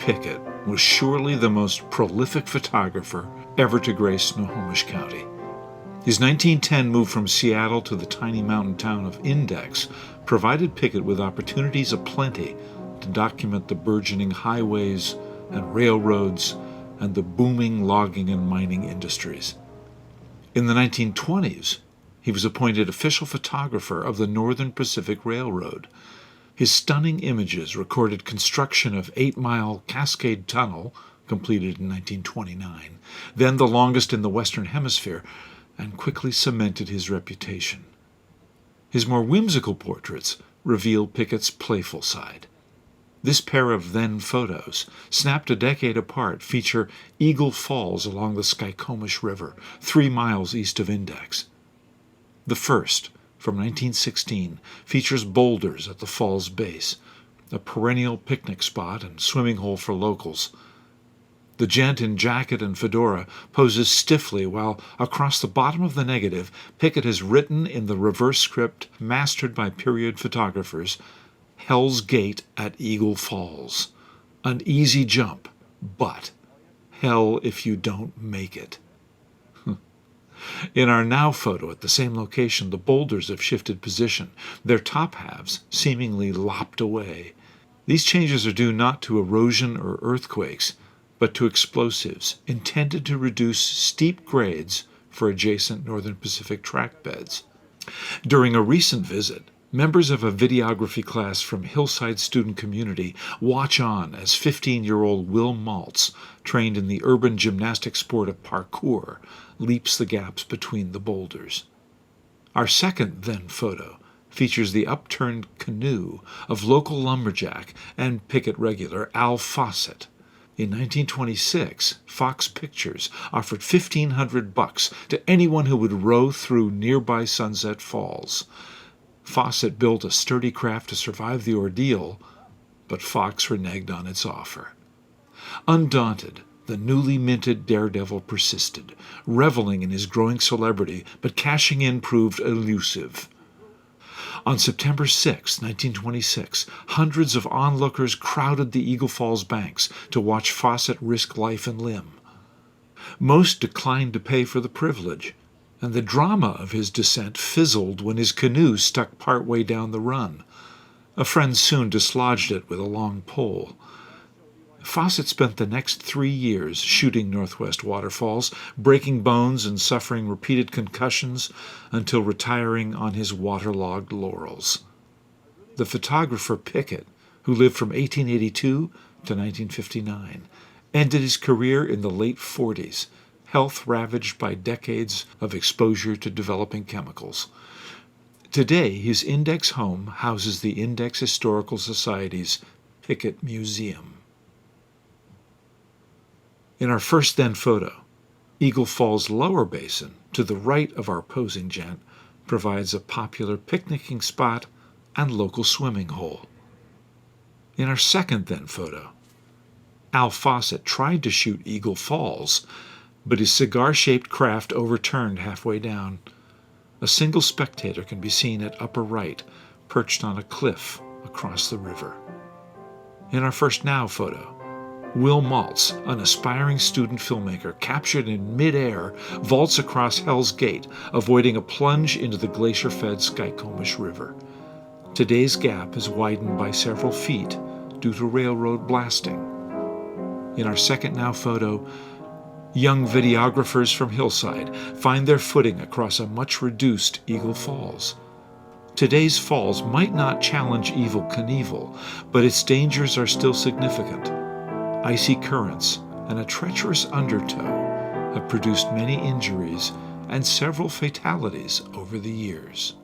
Pickett was surely the most prolific photographer ever to grace Snohomish County. His 1910 move from Seattle to the tiny mountain town of Index provided Pickett with opportunities aplenty to document the burgeoning highways and railroads and the booming logging and mining industries. In the 1920s, he was appointed official photographer of the Northern Pacific Railroad. His stunning images recorded construction of 8-mile Cascade Tunnel, completed in 1929, then the longest in the Western Hemisphere, and quickly cemented his reputation. His more whimsical portraits reveal Pickett's playful side. This pair of then photos, snapped a decade apart, feature Eagle Falls along the Skykomish River, 3 miles east of Index. The first, from 1916, features boulders at the fall's base, a perennial picnic spot and swimming hole for locals. The gent in jacket and fedora poses stiffly while, across the bottom of the negative, Pickett has written in the reverse script mastered by period photographers, "Hell's Gate at Eagle Falls. An easy jump, but hell if you don't make it." In our now photo at the same location, the boulders have shifted position, their top halves seemingly lopped away. These changes are due not to erosion or earthquakes, but to explosives intended to reduce steep grades for adjacent Northern Pacific tract beds. During a recent visit, members of a videography class from Hillsides Student Community watch on as 15-year-old Will Maltz, trained in the urban gymnastic sport of parkour, leaps the gaps between the boulders. Our second then photo features the upturned canoe of local lumberjack and Pickett regular Al Fawcett. In 1926, Fox Pictures offered $1,500 to anyone who would row through nearby Sunset Falls. Fawcett built a sturdy craft to survive the ordeal, but Fox reneged on its offer. Undaunted, the newly minted daredevil persisted, reveling in his growing celebrity, but cashing in proved elusive. On September 6, 1926, hundreds of onlookers crowded the Eagle Falls banks to watch Fawcett risk life and limb. Most declined to pay for the privilege, and the drama of his descent fizzled when his canoe stuck part way down the run. A friend soon dislodged it with a long pole. Fawcett spent the next 3 years shooting Northwest waterfalls, breaking bones and suffering repeated concussions until retiring on his waterlogged laurels. The photographer Pickett, who lived from 1882 to 1959, ended his career in the late 40s, health ravaged by decades of exposure to developing chemicals. Today, his Index home houses the Index Historical Society's Pickett Museum. In our first then photo, Eagle Falls lower basin, to the right of our posing gent, provides a popular picnicking spot and local swimming hole. In our second then photo, Al Fawcett tried to shoot Eagle Falls, but his cigar-shaped craft overturned halfway down. A single spectator can be seen at upper right, perched on a cliff across the river. In our first now photo, Will Maltz, an aspiring student filmmaker captured in mid-air, vaults across Hell's Gate, avoiding a plunge into the glacier-fed Skykomish River. Today's gap is widened by several feet due to railroad blasting. In our second now photo, young videographers from Hillside find their footing across a much-reduced Eagle Falls. Today's falls might not challenge Evel Knievel, but its dangers are still significant. Icy currents and a treacherous undertow have produced many injuries and several fatalities over the years.